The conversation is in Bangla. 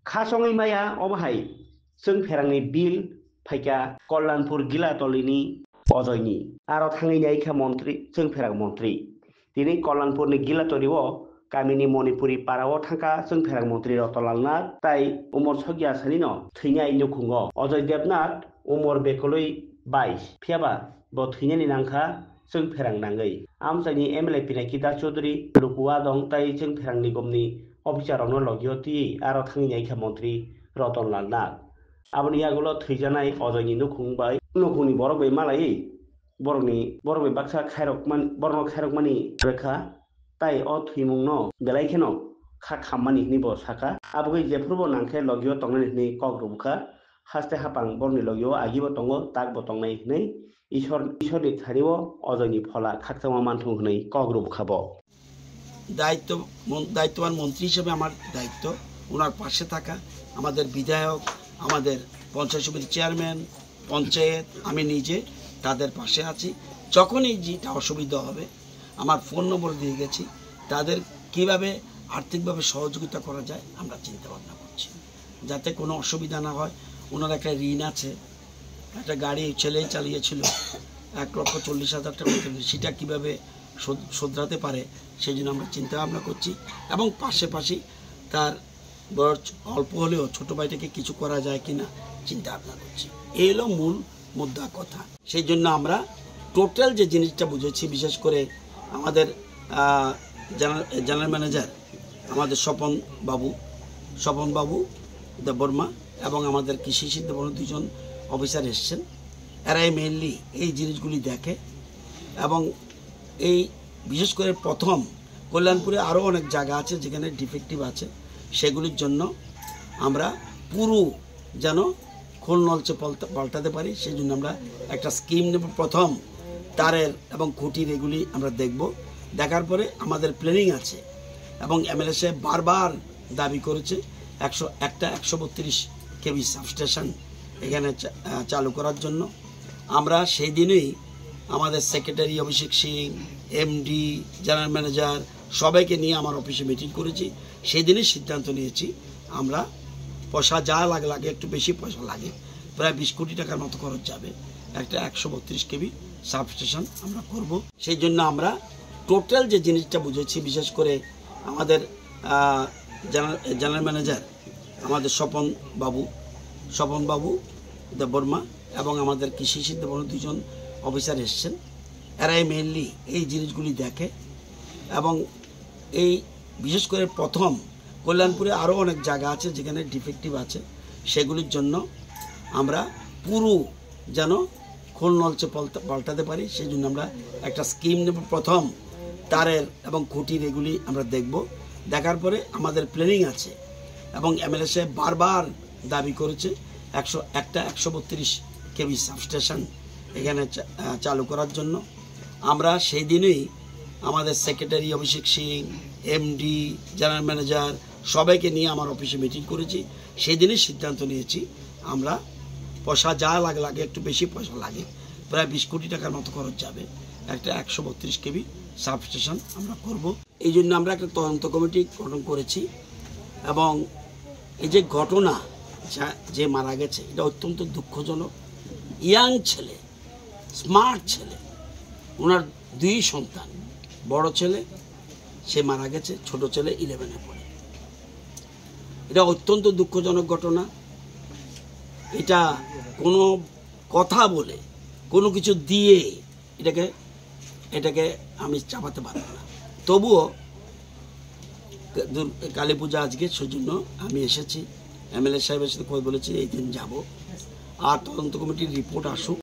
खासङै माया अबहाय जों फेरांनि बिल फाइका कल्याणपुर गिलातलिनि अजयनि आरो थाङै नायखा मन्त्रि जों फेरां मन्त्रि दिनै कल्याणपुरनि गिलातलियाव गामिनि मणिपुरी पाराव थांखा जों फेरां मन्त्रि रतनलाल नाथ ताई उमर सगिया सानि न थैनाय नुखुङो अजय देबनाथ उमर बेखलै 22 फियाबा ब थैनायनि नांखा जों फेरां नाङै आमसाइनि एमएलए पिनाकी दास चौधुरी लुकुवा दं ताई जों फेरां निगमनि अफिसारावनो लगियती आरो थाङै नायखा मन्त्रि रतनलाल नाथ आबनि आगोलाव थैजानाय अजयनि नुखुंबाय नुखुंनि बरगै मालायै बरगै बाक्सा खायरकमान बरन खायरकमानि रोखा ताई अ थैमुंनो बेलायखेनो खा खामानि निबो साका आबगै जेफोरबो नांखे लगियो तंनाय नि कग्रुबखा हास्ते हापां बरनि लगियो आगिबो तंगो ताकबो तंनाय नै ঈশ্বরনি थारिव अजयनि फला खाकसामा मानथुं हनै कग्रुबखाबो দায়িত্ববান মন্ত্রী হিসেবে আমার দায়িত্ব ওনার পাশে থাকা আমাদের বিধায়ক আমাদের পঞ্চায়েত সমিতির চেয়ারম্যান পঞ্চায়েত আমি নিজে তাদের পাশে আছি যখনই যেটা অসুবিধা হবে আমার ফোন নম্বর দিয়ে গেছি তাদের কিভাবে আর্থিকভাবে সহযোগিতা করা যায় আমরা চিন্তা ভাবনা করছি যাতে কোনো অসুবিধা না হয় ওনার একটা ঋণ আছে একটা গাড়ি ছেলেই চালিয়েছিল 1,40,000 টাকা সেটা কীভাবে শোধরাতে পারে সেই জন্য আমরা চিন্তা ভাবনা করছি এবং পাশাপাশি তার বয়স অল্প হলেও ছোটো ভাইটাকে কিছু করা যায় কিনা চিন্তা ভাবনা করছি এই হলো মূল মুদ্রা কথা সেই জন্য আমরা টোটাল যে জিনিসটা বুঝেছি বিশেষ করে আমাদের জেনারেল ম্যানেজার আমাদের স্বপন বাবু দেববর্মা এবং আমাদের কৃষি সিদ্ধবর্মা দুজন অফিসার এসছেন এরাই মেইনলি এই জিনিসগুলি দেখে এবং এই বিশেষ করে প্রথম কল্যাণপুরে আরও অনেক জায়গা আছে যেখানে ডিফেক্টিভ আছে সেগুলির জন্য আমরা পুরো যেন খোল নলচে পাল্টাতে পারি সেই জন্য আমরা একটা স্কিম নেব প্রথম তারের এবং খুঁটির এগুলি আমরা দেখব দেখার পরে আমাদের প্ল্যানিং আছে এবং এমএলএ সাহেব বারবার দাবি করেছে 132 কেভি সাবস্টেশন এখানে চালু করার জন্য আমরা সেই দিনেই আমাদের সেক্রেটারি অভিষেক সিং এমডি জেনারেল ম্যানেজার সবাইকে নিয়ে আমার অফিসে মিটিং করেছি সেই দিনই সিদ্ধান্ত নিয়েছি আমরা পয়সা যা লাগে একটু বেশি পয়সা লাগে প্রায় 20 কোটি টাকার মতো খরচ যাবে একটা 132 কেভি সাবস্টেশন আমরা করব সেই জন্য আমরা টোটাল যে জিনিসটা বুঝেছি বিশেষ করে আমাদের জেনারেল ম্যানেজার আমাদের স্বপন বাবু দেববর্মা এবং আমাদের কৃষি সিদ্ধবর্মা দুজন অফিসার এসছেন এরাই মেইনলি এই জিনিসগুলি দেখে এবং এই বিশেষ করে প্রথম কল্যাণপুরে আরও অনেক জায়গা আছে যেখানে ডিফেক্টিভ আছে সেগুলির জন্য আমরা পুরো যেন খোল নলচে পাল্টাতে পারি সেই জন্য আমরা একটা স্কিম নেব প্রথম তারের এবং খুঁটির এগুলি আমরা দেখব দেখার পরে আমাদের প্ল্যানিং আছে এবং এমএলএ সাহেব বারবার দাবি করেছে 132 কেভি সাবস্টেশন এখানে চালু করার জন্য আমরা সেই দিনেই আমাদের সেক্রেটারি অভিষেক সিং এমডি জেনারেল ম্যানেজার সবাইকে নিয়ে আমার অফিসে মিটিং করেছি সেই দিনই সিদ্ধান্ত নিয়েছি আমরা পয়সা যা লাগে একটু বেশি পয়সা লাগে প্রায় 20 কোটি টাকার মতো খরচ যাবে একটা 132 কেভি সাবস্টেশন আমরা করব এই জন্য আমরা একটা তদন্ত কমিটি গঠন করেছি এবং এই যে ঘটনা যে মারা গেছে এটা অত্যন্ত দুঃখজনক ইয়াং ছেলে স্মার্ট ছেলে ওনার 2 সন্তান বড় ছেলে সে মারা গেছে ছোট ছেলে 11-এ পড়ে এটা অত্যন্ত দুঃখজনক ঘটনা এটা কোনো কথা বলে কোনো কিছু দিয়ে এটাকে আমি চাপাতে পারব না তবুও কালী পূজা আজকে সেজন্য আমি এসেছি এমএলএ সাহেবের সাথে কথা বলেছি এই দিন যাব আর তদন্ত কমিটির রিপোর্ট আসুক